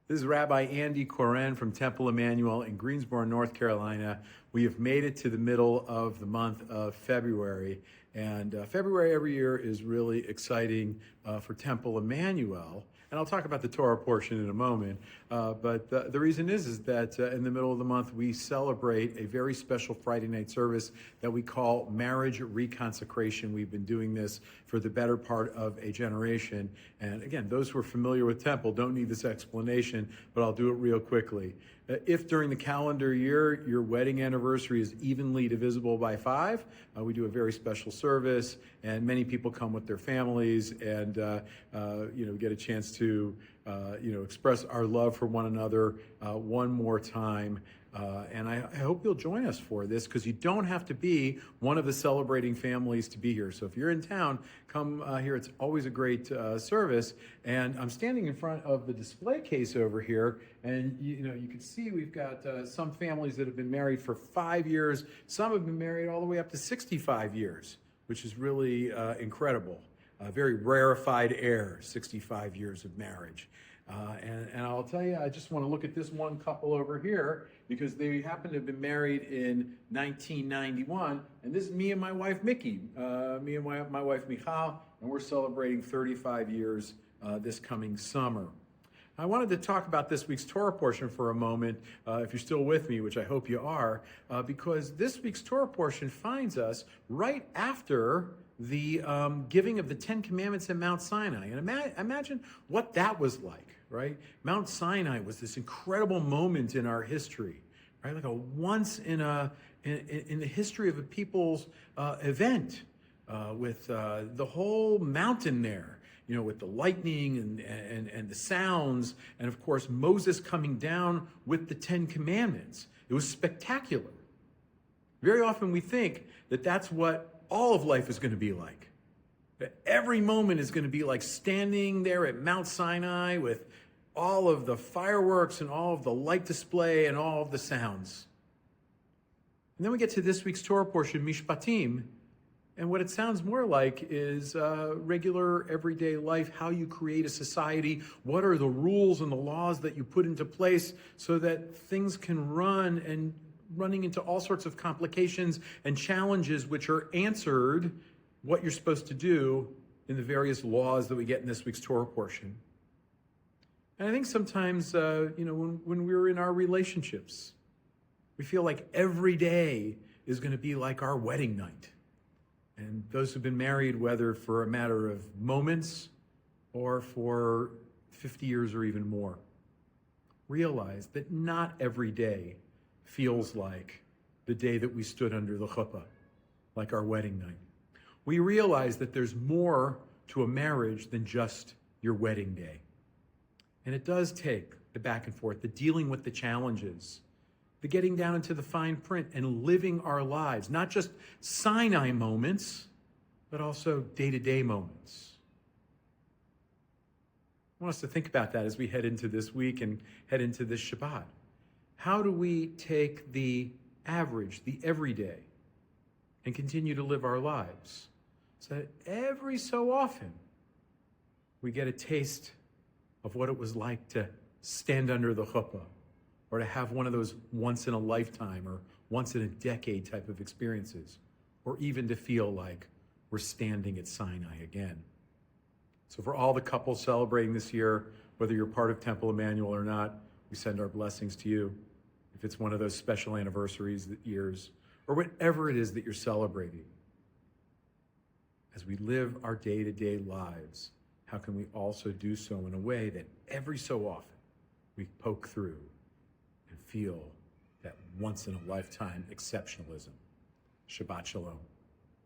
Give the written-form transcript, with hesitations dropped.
This is Rabbi Andy Koren from Temple Emmanuel in Greensboro, North Carolina. We have made it to the middle of the month of February, and February every year is really exciting for Temple Emmanuel. And I'll talk about the Torah portion in a moment, but the reason is that in the middle of the month we celebrate a very special Friday night service that we call Marriage Reconsecration. We've been doing this for the better part of a generation, and again, those who are familiar with Temple don't need this explanation, but I'll do it real quickly. If during the calendar year your wedding anniversary is evenly divisible by 5, we do a very special service, and many people come with their families, and get a chance to express our love for one another one more time. And I hope you'll join us for this, because you don't have to be one of the celebrating families to be here. So if you're in town, come here. It's always a great service. And I'm standing in front of the display case over here, and you can see we've got some families that have been married for 5 years. Some have been married all the way up to 65 years, which is really incredible. A very rarefied air, 65 years of marriage. And I'll tell you, I just want to look at this one couple over here, because they happen to have been married in 1991. And this is me and my wife, Mickey. Me and my wife, Michal, and we're celebrating 35 years this coming summer. I wanted to talk about this week's Torah portion for a moment, if you're still with me, which I hope you are, because this week's Torah portion finds us right after the giving of the 10 Commandments at Mount Sinai. And imagine what that was like, right? Mount Sinai was this incredible moment in our history, right? Like a once in the history of a people's event, with the whole mountain there, with the lightning and the sounds, and of course Moses coming down with the 10 Commandments. It was spectacular. Very often we think that that's what all of life is going to be like. That every moment is going to be like standing there at Mount Sinai with all of the fireworks and all of the light display and all of the sounds. And then we get to this week's Torah portion, Mishpatim, and what it sounds more like is regular everyday life, how you create a society, what are the rules and the laws that you put into place so that things can run, and running into all sorts of complications and challenges which are answered, what you're supposed to do in the various laws that we get in this week's Torah portion. And I think sometimes, when we're in our relationships, we feel like every day is going to be like our wedding night. And those who've been married, whether for a matter of moments or for 50 years or even more, realize that not every day feels like the day that we stood under the chuppah, like our wedding night. We realize that there's more to a marriage than just your wedding day. And it does take the back and forth, the dealing with the challenges, the getting down into the fine print and living our lives, not just Sinai moments, but also day-to-day moments. I want us to think about that as we head into this week and head into this Shabbat. How do we take the average, the everyday, and continue to live our lives so that every so often we get a taste of what it was like to stand under the chuppah, or to have one of those once in a lifetime or once in a decade type of experiences, or even to feel like we're standing at Sinai again. So for all the couples celebrating this year, whether you're part of Temple Emmanuel or not, we send our blessings to you. If it's one of those special anniversaries, years, or whatever it is that you're celebrating, as we live our day-to-day lives, how can we also do so in a way that every so often we poke through and feel that once-in-a-lifetime exceptionalism? Shabbat Shalom.